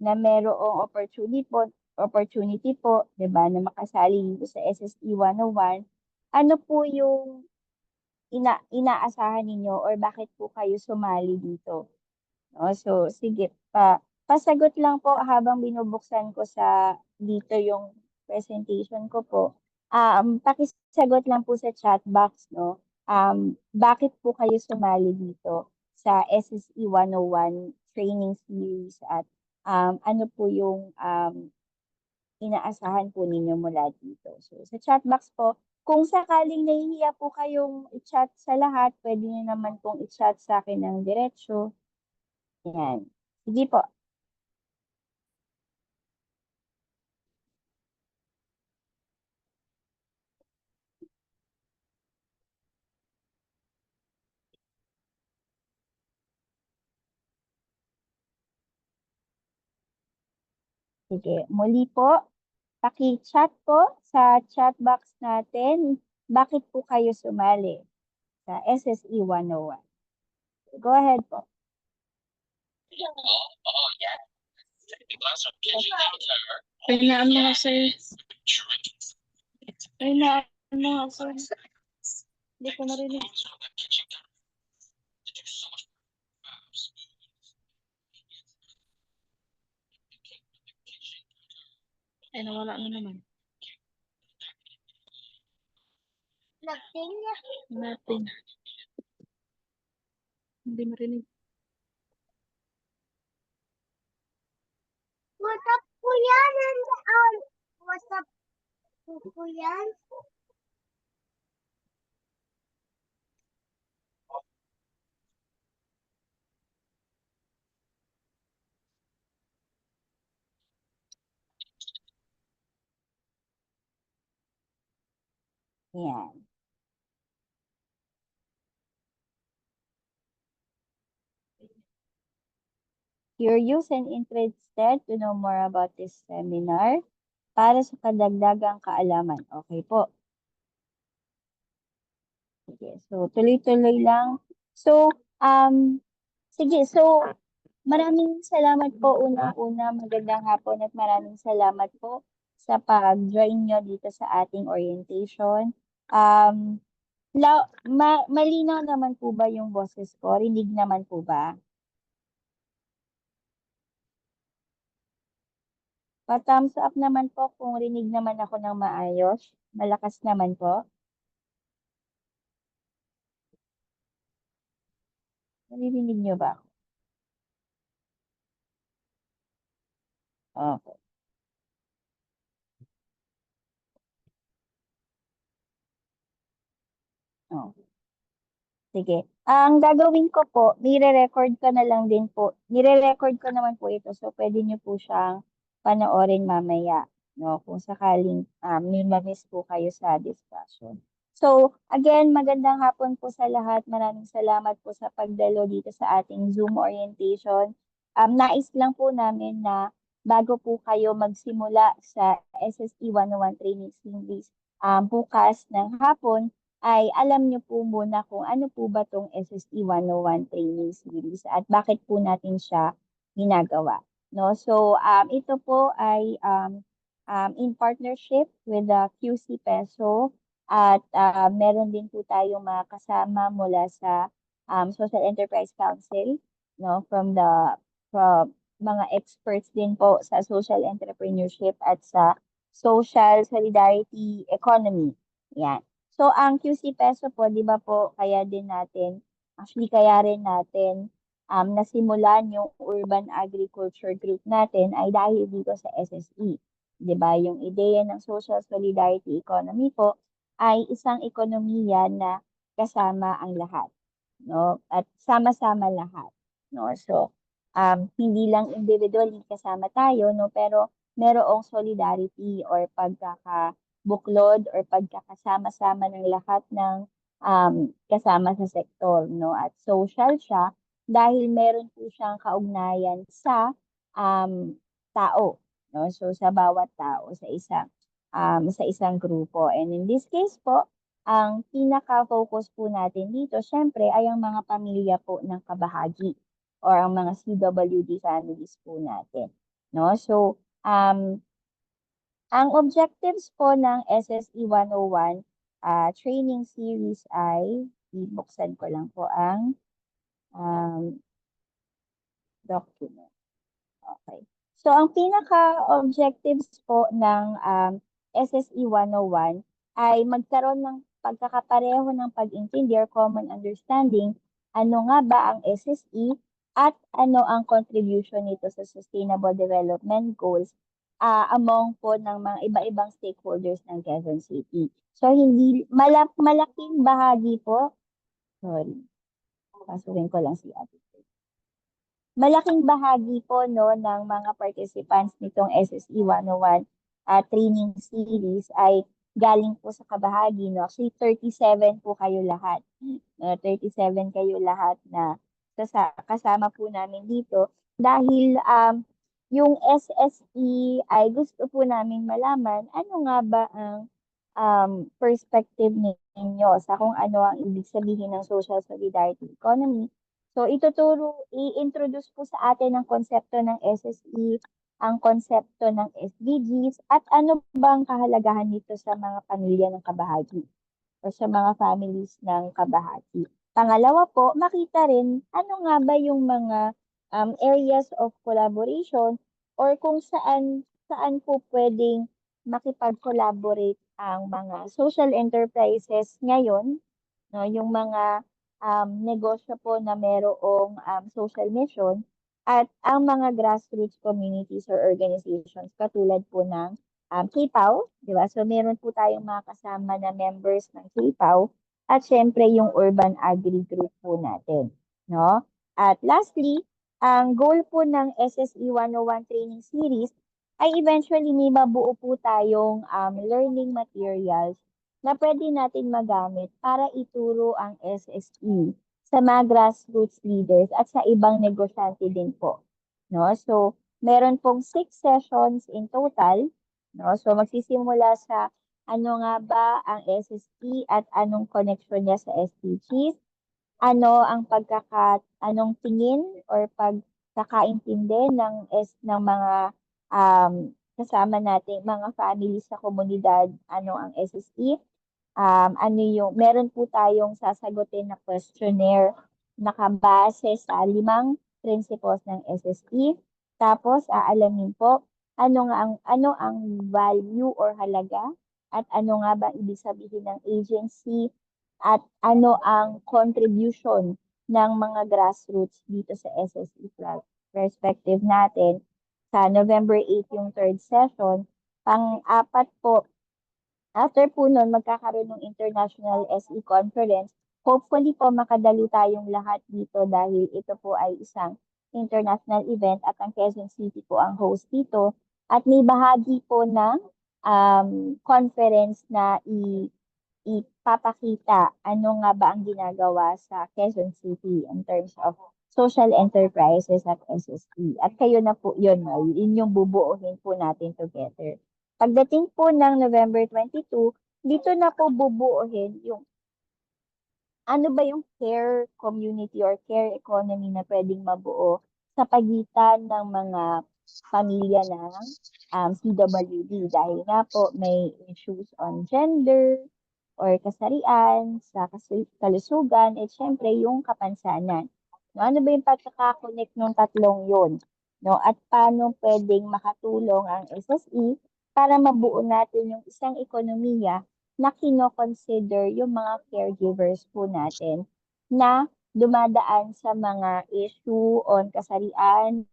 na merong opportunity po, 'di ba, na makasali dito sa SSE 101, ano po yung inaasahan ninyo or bakit po kayo sumali dito? No? So, sige, pasagot lang po habang binubuksan ko sa dito yung presentation ko po. Pakisagot lang po sa chat box, no? Bakit po kayo sumali dito sa SSE 101 training series at ano po yung inaasahan po ninyo mula dito. So, sa chat box po, kung sakaling nahihiya po kayong i-chat sa lahat, pwede nyo naman pong i-chat sa akin ng diretsyo. Yan. Sige po. Sige. Muli po, paki-chat po sa chat box natin. Bakit po kayo sumali sa SSE 101? Go ahead po. Ay, naan mga sir. Ay, naan mga sir. Hindi ko narinig. Ay, nawala na naman. Nothing. Hindi marinig. WhatsApp ko yan. WhatsApp ko yan. Yan. Curious and interested to know more about this seminar para sa kadagdagang kaalaman. Okay po. Sige, so tuloy-tuloy lang. So, sige, so maraming salamat po unang-una, magandang hapon at maraming salamat po sa pag-join nyo dito sa ating orientation. Malinaw naman po ba yung boses ko? Rinig naman po ba? Pa-thumbs up naman po kung rinig naman ako ng maayos. Malakas naman po. Naririnig nyo ba ako? Okay. Okay. Sige. Ang gagawin ko po, nire-record ko na lang din po. Nire-record ko naman po ito. So, pwede nyo po siyang panoorin mamaya. No? Kung sakaling may ma-miss po kayo sa discussion. So, again, magandang hapon po sa lahat. Maraming salamat po sa pagdalo dito sa ating Zoom orientation. Nais lang po namin na bago po kayo magsimula sa SSE 101 Training Series bukas ng hapon, ay alam niyo po muna kung ano po ba tong SSE 101 Training Series at bakit po natin siya ginagawa. No? So, ito po ay in partnership with the QC Peso at meron din po tayong mga kasama mula sa Social Enterprise Council, no? From mga experts din po sa social entrepreneurship at sa social solidarity economy. Yan. So, ang QC Peso po, di ba po, kaya rin natin nasimulan yung Urban Agriculture Group natin ay dahil dito sa SSE. Di ba? Yung ideya ng social solidarity economy po ay isang ekonomiya na kasama ang lahat. No? At sama-sama lahat. No? So, hindi lang individually kasama tayo, no? Pero merong solidarity or pagkakabuklod or pagkakasama-sama ng lahat ng kasama sa sektor, no? At social siya dahil meron po siyang kaugnayan sa tao, no? So sa bawat tao sa isang grupo. And in this case po, ang pinaka-focus po natin dito, syempre, ay ang mga pamilya po ng kabahagi or ang mga CWD families po natin. no? So, ang objectives po ng SSE 101 training series ay, ibuksan ko lang po ang document. Okay. So, ang pinaka-objectives po ng SSE 101 ay magkaroon ng pagkakapareho ng pag-intindi or common understanding ano nga ba ang SSE at ano ang contribution nito sa Sustainable Development Goals among po ng mga iba-ibang stakeholders ng Quezon City. So, hindi malaking bahagi po, sorry, pasukin ko lang si Ate. Malaking bahagi po no ng mga participants nitong SSE 101 training series ay galing po sa kabahagi no. Actually 37 po kayo lahat. 37 kayo lahat na kasama po namin dito dahil yung SSE ay gusto po namin malaman ano nga ba ang perspective ninyo sa kung ano ang ibig sabihin ng social solidarity economy. So, i-introduce po sa atin ang konsepto ng SSE, ang konsepto ng SDGs, at ano ba ang kahalagahan nito sa mga pamilya ng kabahagi o sa mga families ng kabahagi. Pangalawa po, makita rin ano nga ba yung mga areas of collaboration or kung saan po pwedeng makipag-collaborate ang mga social enterprises ngayon, no, yung mga negosyo po na merong social mission at ang mga grassroots communities or organizations katulad po ng KPAW, di ba? So meron po tayong mga kasama na members ng KPAW at syempre yung Urban Agri Group po natin, no? At lastly, ang goal po ng SSE 101 training series ay eventually may mabuo po tayong learning materials na pwede natin magamit para ituro ang SSE sa mga grassroots leaders at sa ibang negosyante din po. No? So, meron pong 6 sessions in total. No? So, magsisimula sa ano nga ba ang SSE at anong connection niya sa SDGs, ano ang anong tingin or pagkakaintindi ng mga kasama nating mga families sa komunidad, ano ang SSE, meron po tayong sasagutin na questionnaire nakabase sa 5 principles ng SSE. Tapos, aalamin po ano ang value or halaga at ano nga ba ibig sabihin ng agency at ano ang contribution ng mga grassroots dito sa SSE perspective natin. Sa November 8 yung third session. Pang-apat po, after po nun, magkakaroon ng International SE Conference. Hopefully po makadalo tayong lahat dito dahil ito po ay isang international event at ang Quezon City po ang host dito. At may bahagi po ng conference na ipapakita ano nga ba ang ginagawa sa Quezon City in terms of social enterprises at SSE. At kayo na po yun, no? Yun yung bubuuhin po natin together. Pagdating po ng November 22, dito na po bubuuhin yung ano ba yung care community or care economy na pwedeng mabuo sa pagitan ng mga pamilya ng CWD dahil nga po may issues on gender or kasarian sa kalusugan at syempre yung kapansanan. No, ano ba yung pagkakakonect ng tatlong yun? No, at paano pwedeng makatulong ang SSE para mabuo natin yung isang ekonomiya na kino-consider yung mga caregivers po natin na dumadaan sa mga issue on kasarian.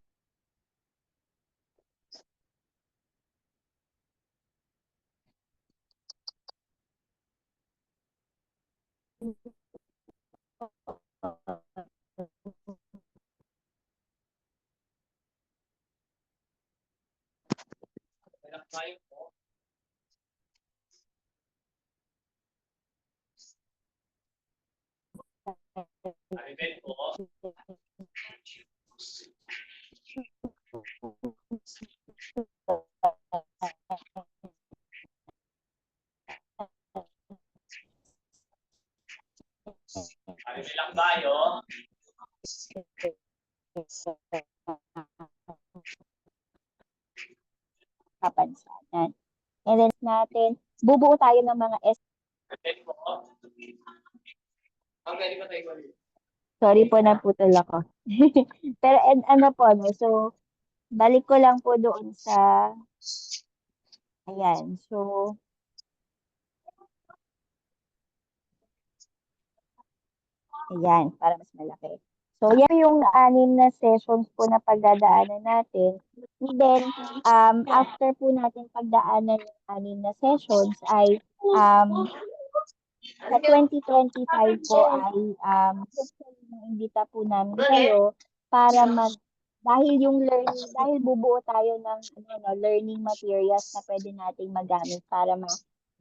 Bilang tayo. kapansanan. And then natin, bubuo tayo ng mga Sorry po, naputol ako. Pero ano po, no? So, balik ko lang po doon sa, ayan. So, ayan, para mas malaki. So, yan yung 6 na sessions po na pagdadaanan natin. And then, after po natin pagdaanan yung 6 na sessions ay, sa 2025 po ay, hopefully, naimbita po namin kayo para dahil bubuo tayo ng learning materials na pwede nating magamit para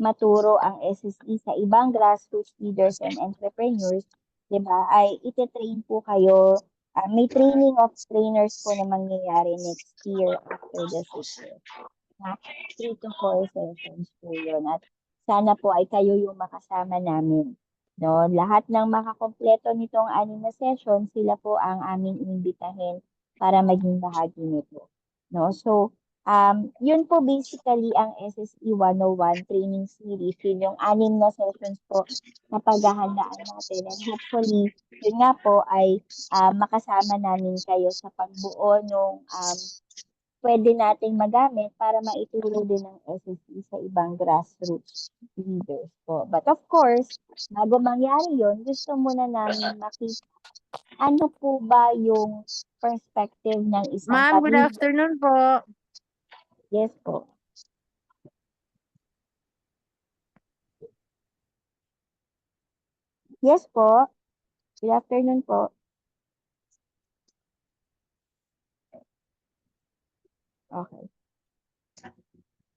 maturo ang SSE sa ibang grassroots leaders and entrepreneurs, 'di ba? Ay ite-train po kayo. May training of trainers po na mangyayari next year after the 6 years. 3 to 4 sessions po yun. At sana po ay kayo yung makasama namin. No, lahat ng makakompleto nitong 6 na session, sila po ang aming inimbitahin para maging bahagi nito. No, so yun po basically ang SSE 101 training series. Yun yung 6 na sessions po na paghahandaan natin. And hopefully, yun nga po ay makasama namin kayo sa pagbuo ng pwede nating magamit para maituro din ng SSE sa ibang grassroots leaders po. But of course, bago mangyari yon, gusto muna namin makita ano po ba yung perspective ng isang Ma'am, good pamilya. afternoon po. Yes po. Yes po. Good afternoon po. Okay.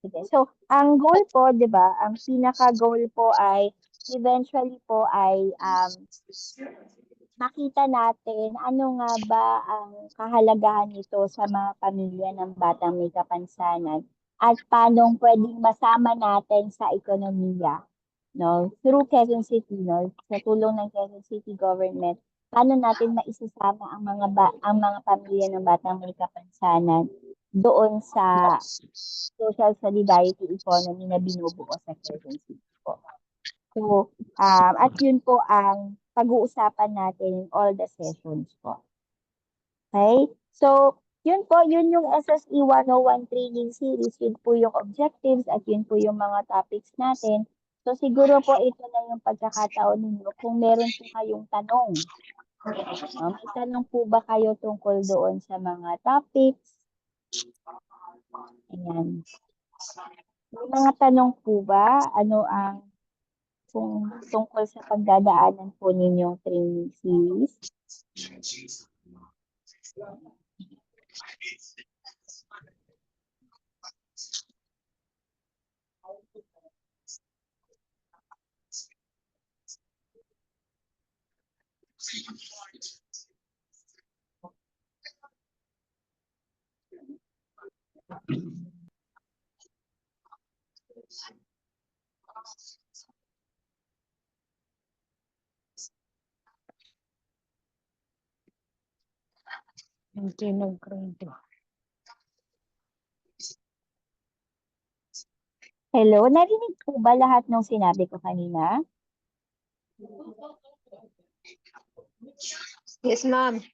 Sige. So, ang goal po, 'di ba? Ang pinaka-goal po ay eventually po ay makita natin ano nga ba ang kahalagahan nito sa mga pamilya ng batang may kapansanan at paano pwedeng masama natin sa ekonomiya, no? Through Quezon City, no? Sa tulong ng Quezon City government, paano natin maisasama ang mga pamilya ng batang may kapansanan doon sa social solidarity economy na binubuo sa Quezon City po. So, at yun po ang pag-uusapan natin in all the sessions po. Okay? So, yun po, yun yung SSE 101 training series. Yun po yung objectives at yun po yung mga topics natin. So, siguro po ito na yung pagkakataon ninyo kung meron po kayong tanong. May tanong po ba kayo tungkol doon sa mga topics? Ayan. May mga tanong po ba? Ano ang kung tungkol sa pagdadaanan po ninyong training series? Hindi nag-grade. Hello, narinig po ba lahat ng sinabi ko kanina? Yes, ma'am.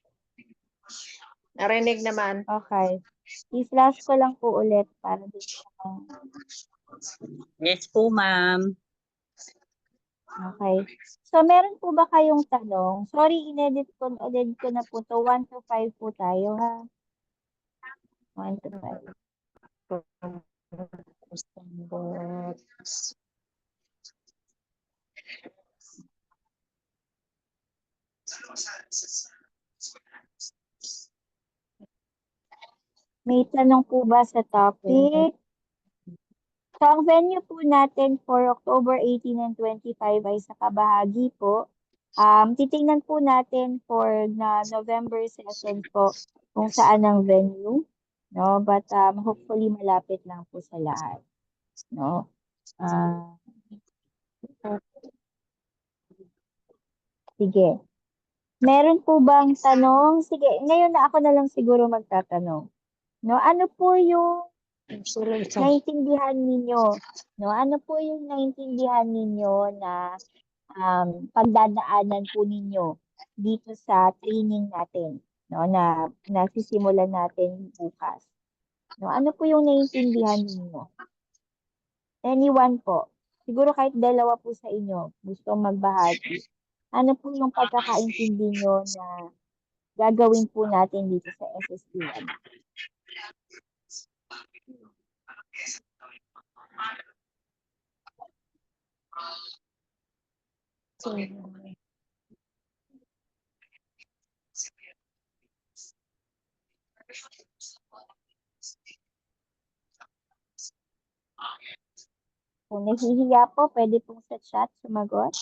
Narinig naman. Okay. I-flash ko lang po ulit para din sa... Yes po, ma'am. Okay. So, meron po ba kayong tanong? Sorry, inedit ko na po to. 1 to 5 po tayo, ha? 1 to 5. May tanong po ba sa topic? So, ang venue po natin for October 18 and 25 ay sa Kabahagi po. Titingnan po natin for na November session po kung saan ang venue. No? But hopefully malapit lang po sa lahat. No? Sige. Meron po bang tanong? Sige, ngayon na ako na lang siguro magtatanong. No, ano po yung Sulong sa naintindihan ninyo, no? Ano po yung naintindihan ninyo na pagdadaanan po ninyo dito sa training natin, no? Na nasisimulan natin bukas. No? Ano po yung naintindihan ninyo? Anyone po? Siguro kahit dalawa po sa inyo gusto magbahagi. Ano po yung pagkakaintindi nyo na gagawin po natin dito sa SST1? sulong. Kung nahihiya po, pwede pong sa chat sumagot.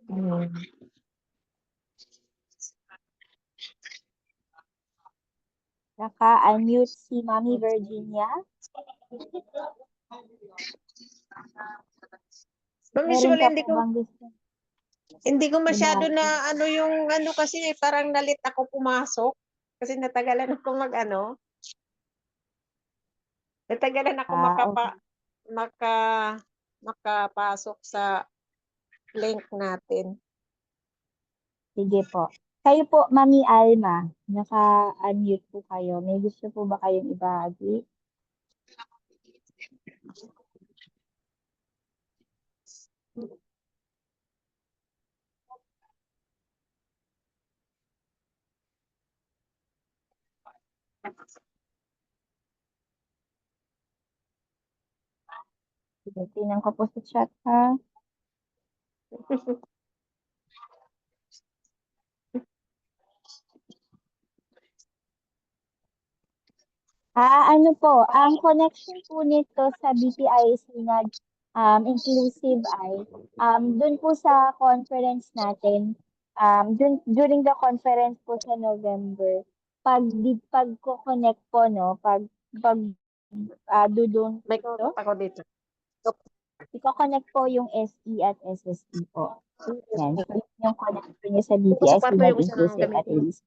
Mm. Naka-unmute si Mami Virginia. Ma'am Meron usually ka hindi po ko bang gusto? masyado Ibahagi. na ano yung ano kasi parang nalit ako pumasok kasi natagalan ako natagalan ako Okay. makapasok sa link natin. Sige po. Kayo po, Mami Alma, naka-unmute po kayo. May gusto po ba kayong ibahagi? Sige, tingnan ko po sa chat ha. Ano po, ang connection po nito sa BPIC na inclusive ay dun po sa conference natin, during the conference po sa November, pag-connect po, no, pag dudun May to, kausap ako dito. i-connect po yung SE at SSE po. Yan, so yun yung connection niya sa Sa BPIC kwarto na yung isa ng inclusive at gamitin. release.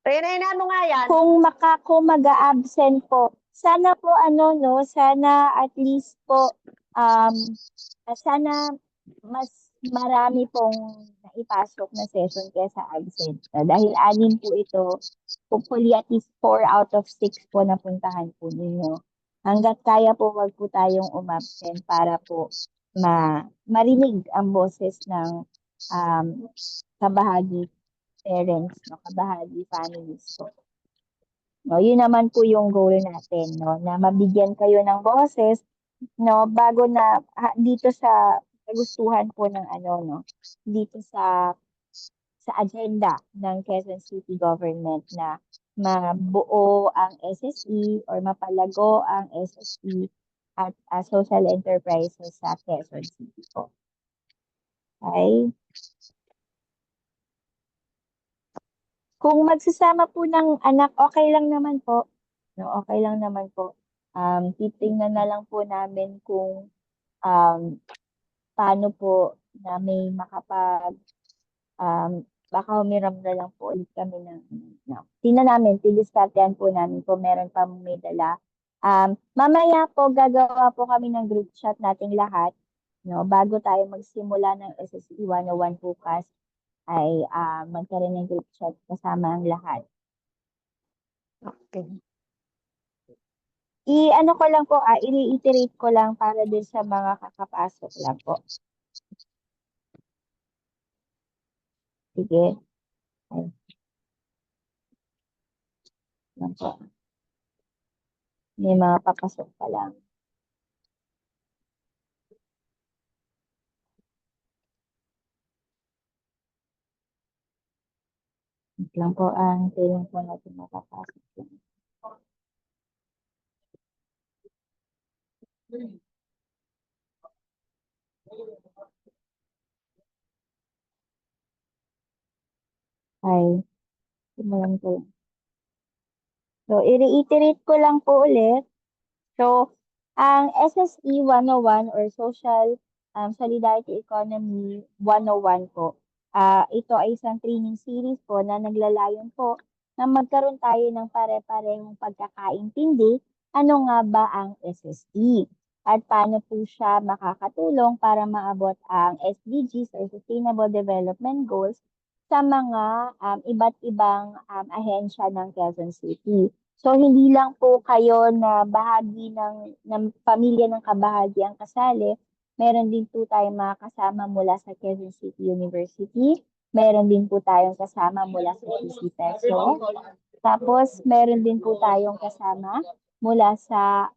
Rena, ano nga yan? Kung mag-a-absent po, sana po sana at least po sana mas marami pong naipasok na session kaysa absent. Dahil 6 po ito, hopefully at least 4 out of 6 po napuntahan po ninyo. Hanggat kaya po, wag po tayong umabsent para po marinig ang boses ng kabahagi parents, no, kabahagi families po. No, yun naman po yung goal natin, no, na mabigyan kayo ng boses, no, bago na dito sa kagustuhan po ng no, dito sa agenda ng Quezon City Government na mabuo ang SSE or mapalago ang SSE at social enterprises sa Quezon City po. Okay? Kung magsasama po ng anak, okay lang naman po. No, okay lang naman po. Titingnan na lang po namin kung um, paano po na may baka humiram na lang po ulit kami no. Tingnan namin, tidiskartehan po namin kung meron pa may dala. Mamaya po, gagawa po kami ng group chat nating lahat, no, bago tayo magsimula ng SSE 101 bukas ay magkaroon ng group chat kasama ang lahat. Okay. I-ano ko lang po, i-reiterate ko lang para din sa mga kakapasok lang po. Sige. Ay. Lang po. May mga papasok pa lang. Wait lang po, hintayin po natin makapasok lang. Ay, simulan ko lang. So, i-reiterate ko lang po ulit. So, ang SSE 101 or Social Solidarity Economy 101 po. Ito ay isang training series po na naglalayon po na magkaroon tayo ng pare-parehong pagkakaintindi ano nga ba ang SSE at paano po siya makakatulong para maabot ang SDGs or Sustainable Development Goals sa mga iba't ibang ahensya ng Quezon City. So hindi lang po kayo na bahagi ng pamilya ng kabahagi ang kasali, meron din po tayong mga kasama mula sa Quezon City University, meron din po tayong kasama mula sa TC Peso, tapos meron din po tayong kasama mula sa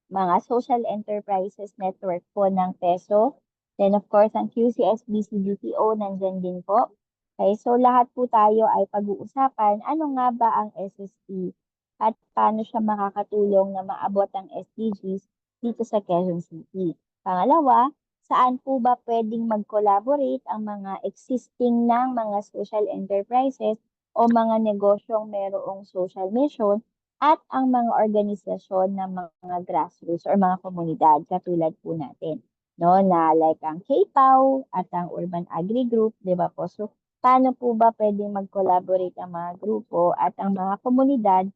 mga social enterprises network po ng Peso. Then of course, ang QCSBC-BPO nandyan din po. Okay, so lahat po tayo ay pag-uusapan ano nga ba ang SSE at paano siya makakatulong na maabot ang SDGs dito sa Quezon City. Pangalawa, saan po ba pwedeng mag-collaborate ang mga existing ng mga social enterprises o mga negosyong merong social mission at ang mga organisasyon ng mga grassroots or mga komunidad katulad po natin, no, na like ang KPAW at ang Urban Agri Group, 'di ba po? So paano po ba pwedeng mag-collaborate ang mga grupo at ang mga komunidad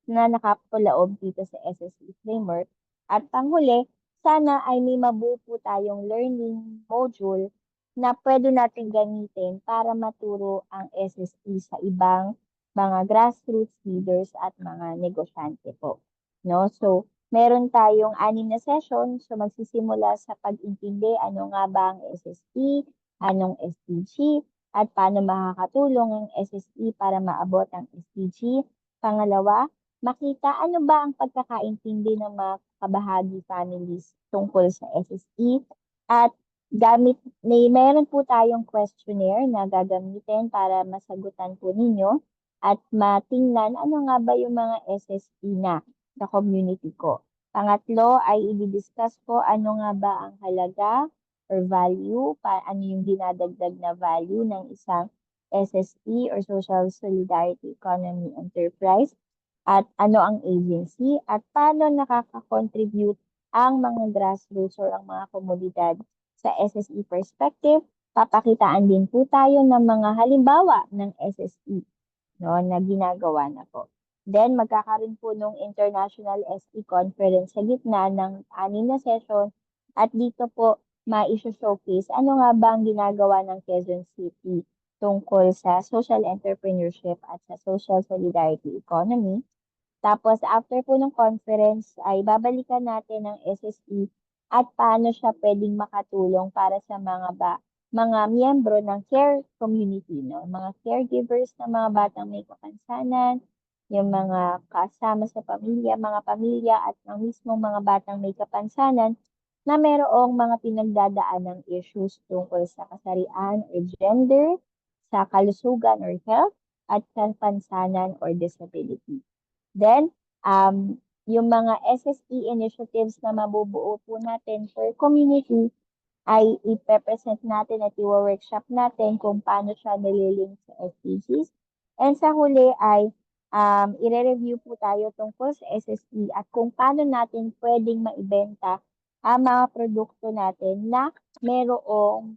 na nakapaloob dito sa SSE framework? At panghuli, sana ay may mabuo po tayong learning module na pwede natin gamitin para maturo ang SSE sa ibang mga grassroots leaders at mga negosyante po. No? So, meron tayong 6 na session. So, magsisimula sa pag-intindi ano nga ba ang SSE, anong SDG, at paano makakatulong ang SSE para maabot ang SDG. Pangalawa, makita ano ba ang pagkakaintindi ng mga kabahagi families tungkol sa SSE at meron po tayong questionnaire na gagamitin para masagutan po ninyo at matingnan ano nga ba yung mga SSE na sa community ko. Pangatlo ay i-discuss po ano nga ba ang halaga or value, ano yung dinadagdag na value ng isang SSE or Social Solidarity Economy Enterprise at ano ang agency at paano nakaka-contribute ang mga grassroots or ang mga komunidad sa SSE perspective. Papakitaan din po tayo ng mga halimbawa ng SSE, no, na ginagawa na po. Then magkakaroon po ng International SE Conference sa gitna ng 6 na session at dito po ma-showcase ano nga ba ang ginagawa ng Quezon City tungkol sa social entrepreneurship at sa social solidarity economy. Tapos after po ng conference ay babalikan natin ang SSE at paano siya pwedeng makatulong para sa mga miyembro ng care community, no? Mga caregivers ng mga batang may kapansanan, yung mga kasama sa pamilya, mga pamilya at ng mismong mga batang may kapansanan na merong mga pinagdadaan ng issues tungkol sa kasarian or gender, sa kalusugan or health, at kapansanan or disability. Then, yung mga SSE initiatives na mabubuo po natin per community ay ipe-present natin at i-workshop natin kung paano siya nililink sa SDGs. And sa huli ay i-review po tayo tungkol sa SSE at kung paano natin pwedeng maibenta ang mga produkto natin na merong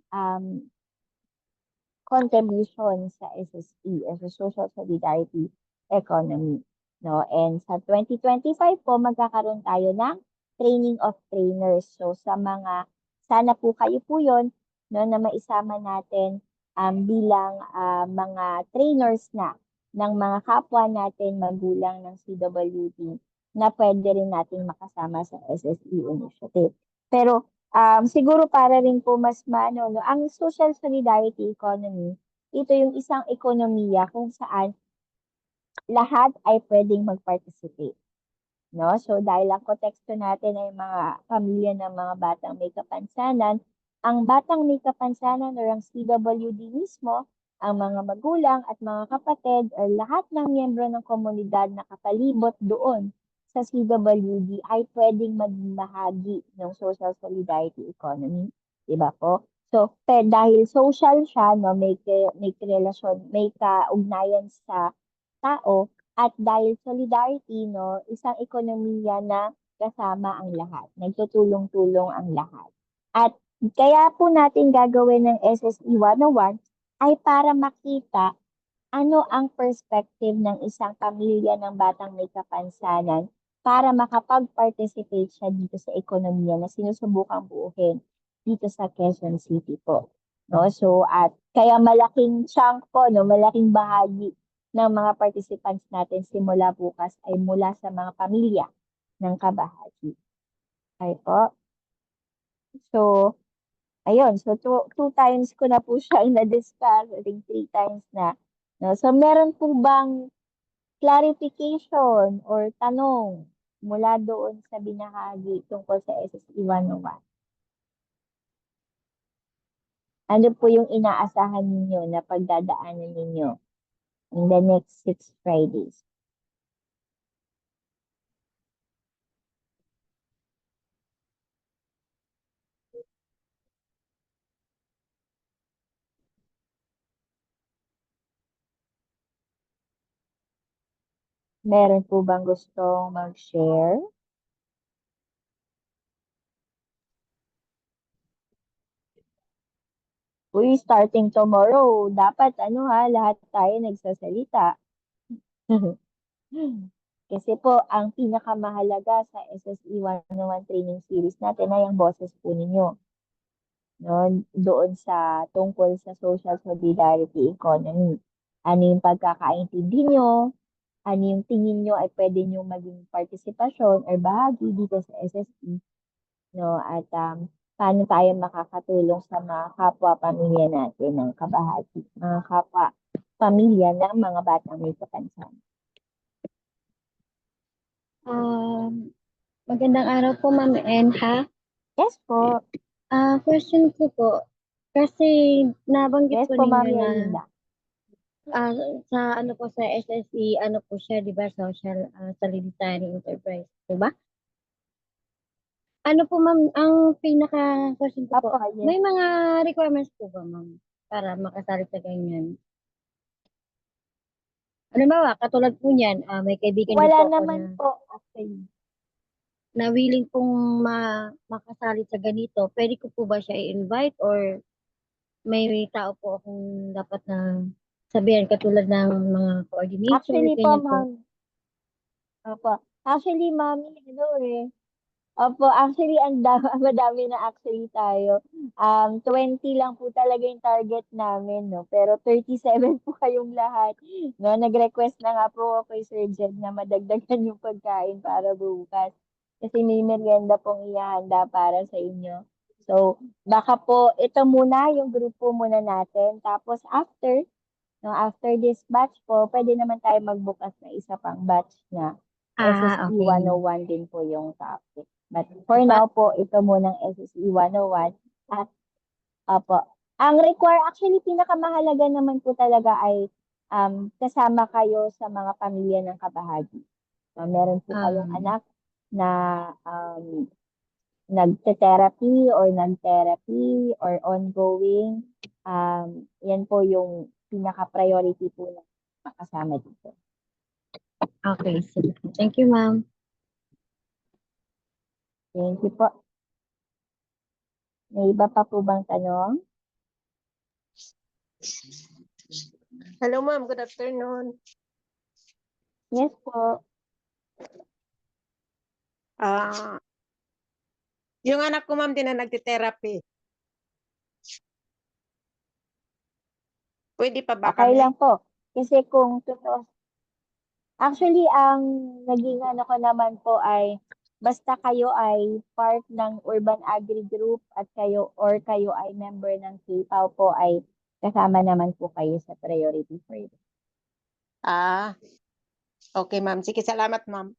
contribution sa SSE as a Social Solidarity Economy. No? And sa 2025 po, magkakaroon tayo ng training of trainers. So sa sana po kayo po yun, no, na maisama natin bilang mga trainers na ng mga kapwa natin magulang ng CWD na pwede rin natin makasama sa SSE initiative. Pero siguro para rin po mas no, ang social solidarity economy, ito yung isang ekonomiya kung saan lahat ay pwedeng mag-participate. No? So dahil ang konteksto natin ay mga pamilya ng mga batang may kapansanan, ang batang may kapansanan o ang CWD mismo, ang mga magulang at mga kapatid o lahat ng miyembro ng komunidad na kapalibot doon sa CWD ay pwedeng maging bahagi ng social solidarity economy. Diba po? So, dahil social siya, no, may relasyon, may kaugnayan sa tao, at dahil solidarity, no, isang ekonomiya na kasama ang lahat. Nagtutulong-tulong ang lahat. At kaya po natin gagawin ng SSE 101 ay para makita ano ang perspective ng isang pamilya ng batang may kapansanan para makapag-participate siya dito sa ekonomiya na sinusubukang buuhin dito sa Quezon City po. No? So, at kaya malaking chunk po, no, malaking bahagi ng mga participants natin simula bukas ay mula sa mga pamilya ng kabahagi. Okay po. So, ayun. So, two times ko na po siyang na-discuss. I think 3 times na. No? So, meron po bang clarification or tanong mula doon sa binahagi tungkol sa SSE 101? Ano po yung inaasahan ninyo na pagdadaanan ninyo in the next 6 Fridays? Meron po bang gustong mag-share? Uy, starting tomorrow, dapat lahat tayo nagsasalita. Kasi po, ang pinakamahalaga sa SSE 101 training series natin ay ang boses po ninyo. No? Doon sa tungkol sa social solidarity economy. Ano yung pagkakaintindi nyo? Ano yung tingin nyo ay pwede nyo maging partisipasyon or bahagi dito sa SSE? No? At paano tayo makakatulong sa mga kapwa-pamilya natin ng kabahagi, mga kapwa-pamilya ng mga batang may kapansanan. Magandang araw po, Ma'am Enha. Yes po. Question ko po, kasi nabanggit Yes po po, Ma'am ninyo na Yalinda. sa sa SSE, po siya, di ba, social solidarity enterprise, di ba? Ano po, ma'am, ang pinaka-question ko po, Apo, yes. may mga requirements po ba, ma'am, para makasali sa ganyan? Ano ba, katulad po niyan, may kaibigan din Wala po ako naman po, actually. na willing pong makasali sa ganito. Pwede ko po ba siya i-invite or may tao po akong dapat na sabihan katulad ng mga coordinator, Actually po, ganyan po. ma'am. Opo. Actually, ma'am, Opo, actually, madami na actually tayo. 20 lang po talaga yung target namin, no? Pero 37 po kayong lahat, no? Nag-request na nga po ako kay Sir Jed na madagdagan yung pagkain para bukas. Kasi may merienda pong ihahanda para sa inyo. So, baka po, ito muna yung grupo muna natin. Tapos, after this batch po, pwede naman tayo magbukas na isa pang batch na SSE Okay. 101 din po yung topic. But for now po, ito munang SSE 101. At opo, actually pinakamahalaga naman po talaga ay kasama kayo sa mga pamilya ng kabahagi. Meron po kayong anak na nagte-therapy or nag-therapy or ongoing. Yan po yung pinaka-priority po na makasama dito. Okay, sige. Thank you, ma'am. Thank you po. May iba pa po bang tanong? Hello, ma'am. Good afternoon. Yes po. Yung anak ko, ma'am, din na nagte-therapy. Pwede pa ba Okay kami? lang po. Kasi kung totoo, actually, ang naging ko naman po ay basta kayo ay part ng Urban Agri Group at kayo ay member ng KPAW po ay kasama naman po kayo sa priority for you. Okay, ma'am. Sige, salamat, ma'am.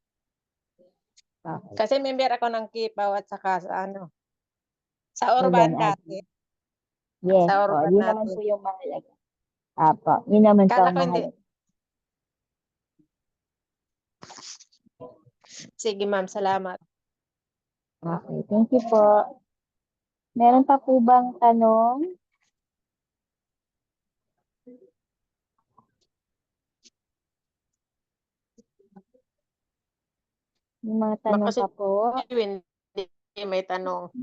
Okay. Kasi member ako ng KIPAW at saka sa Urban Urban dati. Yes Sa po. Urban Yun naman natin. po yung mahalaga. Apo. Yun naman po Kala ang ko hindi. mahalaga. Sige, ma'am. Salamat. Okay. Thank you po. Meron pa po bang tanong? Yung mga tanong Baka pa po. hindi may tanong.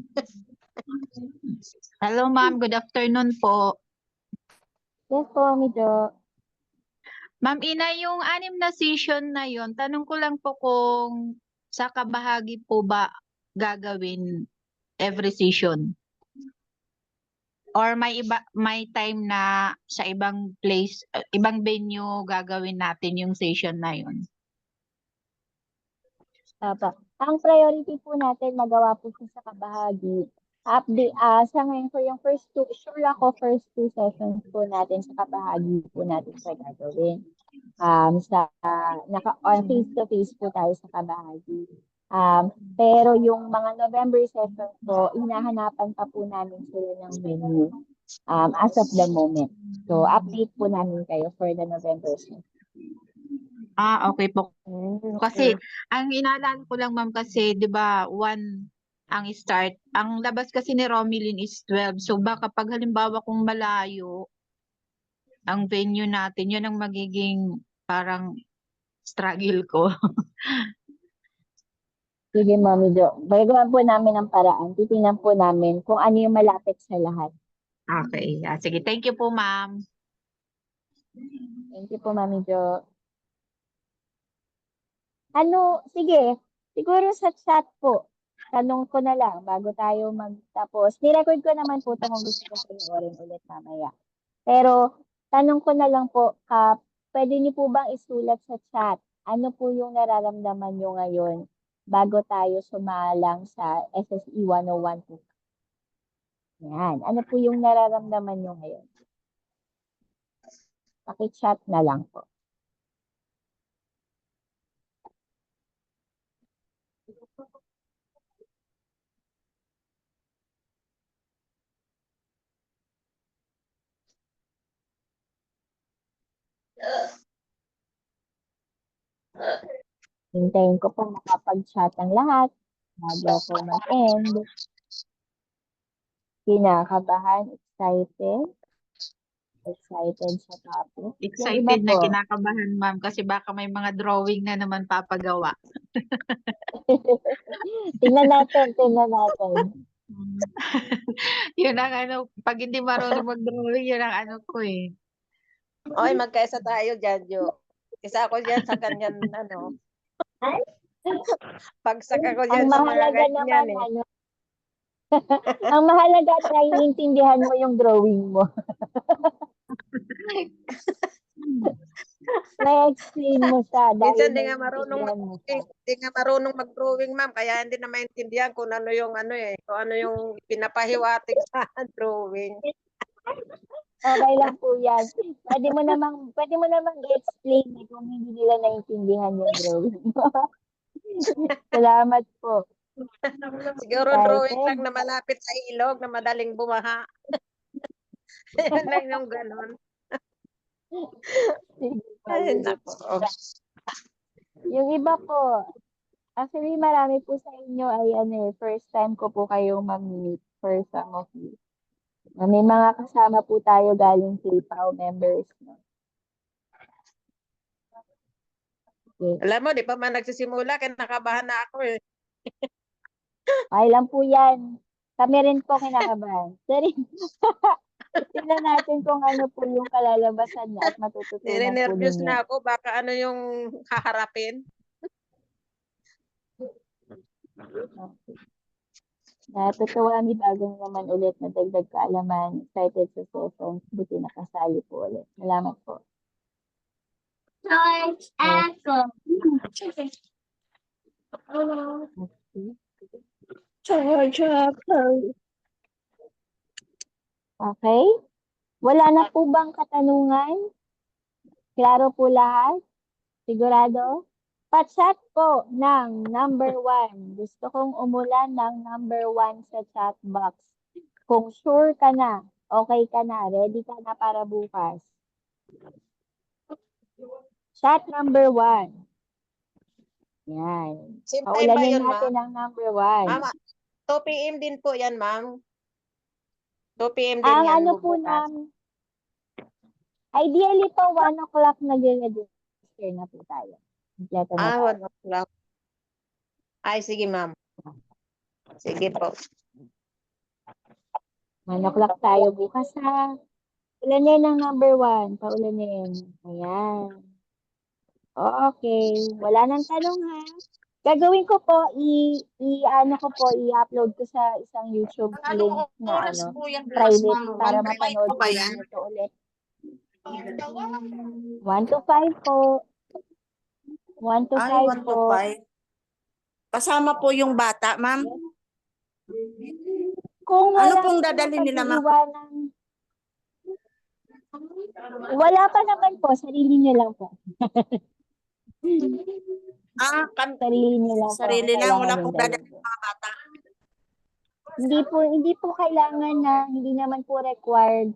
Hello, ma'am. Good afternoon po. Yes po, medyo. Ma'am Ina, yung 6 na session na yon, tanong ko lang po kung sa kabahagi po ba gagawin every session? Or may time na sa ibang place, ibang venue gagawin natin yung session na yon? Apa. Ang priority po natin, magawa po siya sa kabahagi. Sa ngayon po yung sure ako first two sessions po natin sa kabahagi po natin siya gagawin. On face-to-face po tayo sa kabahagi. Pero yung mga November sessions po, hinahanapan pa po namin sila ng venue as of the moment. So, update po namin kayo for the November session. Okay po. Kasi ang inaalala ko lang ma'am kasi 'di ba 1 ang start. Ang labas kasi ni Romilin is 12. So baka pag halimbawa kung malayo ang venue natin, 'yun ang magiging parang struggle ko. Sige, Mami Jo. Gagawan po namin ang paraan. Titingnan po namin kung ano yung malapit sa lahat. Okay. Sige, thank you po ma'am. Thank you po, Mami Jo. Sige. Siguro sa chat po. Tanong ko na lang bago tayo magtapos. Nirecord ko naman po ito kung gusto ko panoorin ulit mamaya. Pero, tanong ko na lang po, pwede niyo po bang isulat sa chat? Ano po yung nararamdaman niyo ngayon bago tayo sumalang sa SSE 101 po? Yan. Ano po yung nararamdaman niyo ngayon? Paki-chat na lang po. Hintayin ko po makapag-chat ang lahat bago ako mag-end. Kinakabahan, excited. Excited sa topic. Yung iba Excited na po, kinakabahan ma'am kasi baka may mga drawing na naman papagawa. tingnan natin. Yun ang ano, pag hindi marunong mag-drawing, yun ang ano ko eh. Oy, magkaisa tayo dyan, Jo. Isa ako dyan sa ganyan, ano. Pagsak ako dyan Ang sa mga mahalaga ganyan naman, ang mahalaga at naiintindihan mo yung drawing mo. Na-explain mo siya dahil Minsan di nga marunong naiintindihan mo siya. Hindi nga marunong mag-drawing, ma'am, kaya hindi na maintindihan kung ano yung kung ano yung pinapahiwatig sa drawing. Okay lang po yan. Pwede mo namang i-explain kung hindi nila naiintindihan yung drawing mo. Salamat po. Siguro drawing lang na malapit sa ilog na madaling bumaha. Yan lang yung ganon. Ay, nako. Yung iba po, actually marami po sa inyo ay first time ko po kayong mag-meet for some of you. May mga kasama po tayo galing PayPal members. No? Okay. Alam mo, di pa man nagsisimula, kaya nakabahan na ako eh. Okay lang po yan. Kami rin po kinakabahan. Sorry. Tingnan natin kung ano po yung kalalabasan niya at matututunan po Nire-nervous ninyo. na ako, baka ano yung haharapin. Okay. Natutuwa ni bagong naman ulit na dagdag kaalaman. Excited sa sessions. Buti nakasali po ulit. Salamat po. George Echo. Okay? Wala na po bang katanungan? Klaro po lahat? Sigurado? Pa-chat po ng number 1. Gusto kong umulan ng number 1 sa chat box. Kung sure ka na, okay ka na, ready ka na para bukas. Chat number 1. Yan. Same time ba Paulanin yun, natin ma'am? ang number 1. Ma'am, 2 p.m. din po yan, ma'am. 2 p.m. din Ang yan ano po bukas. ideally po 1 o'clock nag-register na po tayo. Kompleto na tayo. 1 o'clock. Ay, sige, ma'am. Sige po. 1 o'clock tayo bukas ha. Ulanin ang number 1. Paulanin. Ayan. Okay. Wala nang tanong ha. Gagawin ko po, ano ko po, i-upload ko sa isang YouTube link Anong na oras po yan class, private ma'am? para 1 to 5 mapanood po ba po yan? ninyo to ulit. 1 to 5 po. 1 to 5 Ay, 1 to po. 5. Kasama po yung bata, ma'am. Kung Ano wala pong pong dadalhin nila, ma'am? mapag-iwanan, wala pa naman po, sarili niyo lang po. Sarili niyo lang po ang Sarili lang, kailangan wala yung pong dalhin dadalhin po. mga bata. Hindi po kailangan na, hindi naman po required.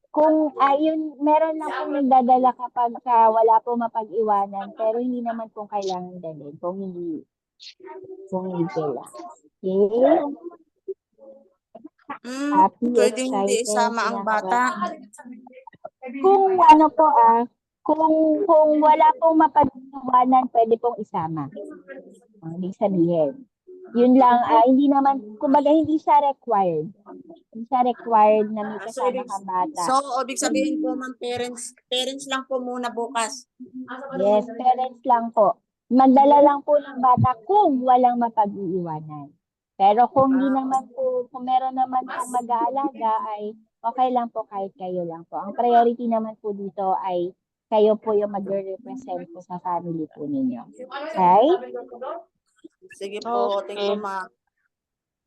Kung ayun, meron lang po nagdadala kapag wala po mapag-iwanan, pero hindi naman po kailangan dalhin kung hindi kailangan. Okay? Happy, Pwedeng hindi excited, isama ang bata. Kung ano po kung wala pong mapag-iwanan, pwede pong isama. Ibig sabihin. Yun lang, hindi naman, kumbaga hindi siya required. Hindi siya required na may kasama kang bata. So, ibig sabihin po, ma'am, parents lang po muna bukas. Yes, parents lang po. Magdala lang po ng bata kung walang mapag-iiwanan. Pero kung di naman po, kung meron naman pong mag-aalaga, ay okay lang po kahit kayo lang po. Ang priority naman po dito ay kayo po yung mag-represent po sa family po ninyo. Okay? Sige po, thank you, ma'am.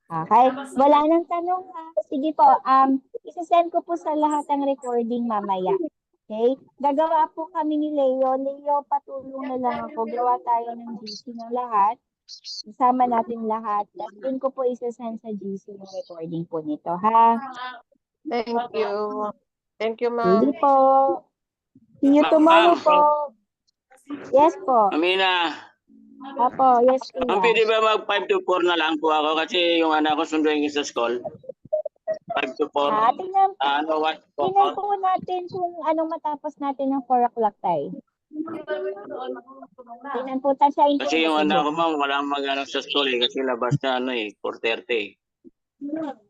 Okay. Wala nang tanong ha. Sige po, isa-send ko po sa lahat ang recording mamaya. Okay? Gagawa po kami ni Leo. Leo, patulong na lang ako. Gawa tayo ng GC ng lahat. Isama natin lahat. Tapos dun ko po isa-send sa GC yung recording po nito, ha? Thank you. Thank you, Sige ma'am. po. See you tomorrow po. Yes po. Amina, Apo, yes ang kuya. pwede ba mag 5 to 4 na lang po ako kasi yung anak ko sunduin sa school. 5 to 4. Tingnan What? po natin kung anong matapos natin ng 4 o'clock tayo. Tingnan po tayo sa Kasi yung internet. anak ko ma'am, walang mag-ano sa school kasi labas na 4:30.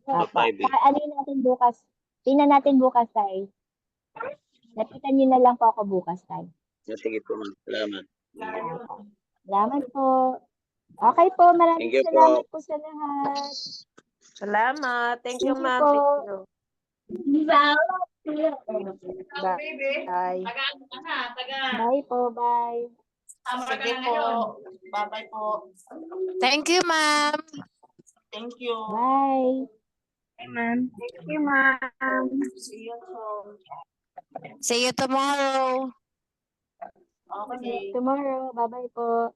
Apo. 5 Ano natin bukas? Tingnan natin bukas tayo. Lapitan niyo na lang po ako bukas tayo. Sige po ma'am, salamat. Salamat po. Okay po, maraming Thank you po. salamat po sa lahat. Salamat. Thank you, Thank you ma'am. po. Thank you. Bye. Bye po, bye. Sige po. Bye-bye po. Thank you, ma'am. Thank you. Bye. See you po. See you tomorrow. Okay. Tomorrow. Bye-bye po.